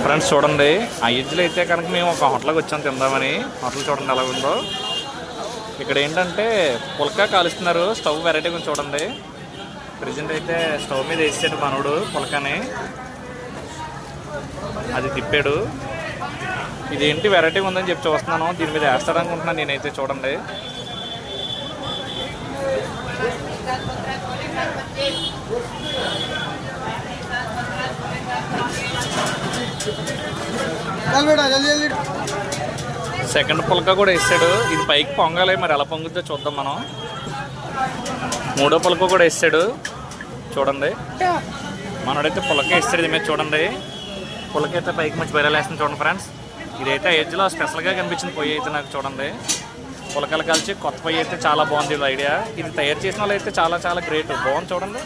Friends చూడండి, ఆ ఎడ్జ్లో అయితే కనుక మేము ఒక హోటల్కి వచ్చాం తిందామని. హోటల్ చూడండి ఎలా ఉందో. ఇక్కడ ఏంటంటే పుల్కా కాలుస్తున్నారు, స్టవ్ వెరైటీ కొంచెం చూడండి. ప్రజెంట్ అయితే స్టవ్ మీద వేసాడు మనోడు పుల్కాని, అది తిప్పాడు. ఇదేంటి వెరైటీ ఉందని చెప్పి చూస్తున్నాను, దీని మీద వేస్తాడనుకుంటున్నాను నేనైతే. చూడండి సెకండ్ పుల్కా కూడా వేసాడు. ఇది పైకి పొంగాలి, మరి ఎలా పొంగుద్దో చూద్దాం మనం. మూడో పుల్కా కూడా వేసాడు చూడండి. మనోడైతే పుల్కా వేస్తాడు ఇది మీద చూడండి. పుల్కా అయితే పైకి మంచి బయలు వేస్తుంది చూడండి ఫ్రెండ్స్. ఇదైతే ఎడ్జ్లో స్పెషల్గా కనిపించింది పొయ్యి అయితే నాకు చూడండి. పులకలు కలిసి కొత్త పొయ్యి అయితే చాలా బాగుంది ఇది ఐడియా. ఇది తయారు చేసిన వాళ్ళు అయితే చాలా చాలా గ్రేట్, బాగుంది చూడండి.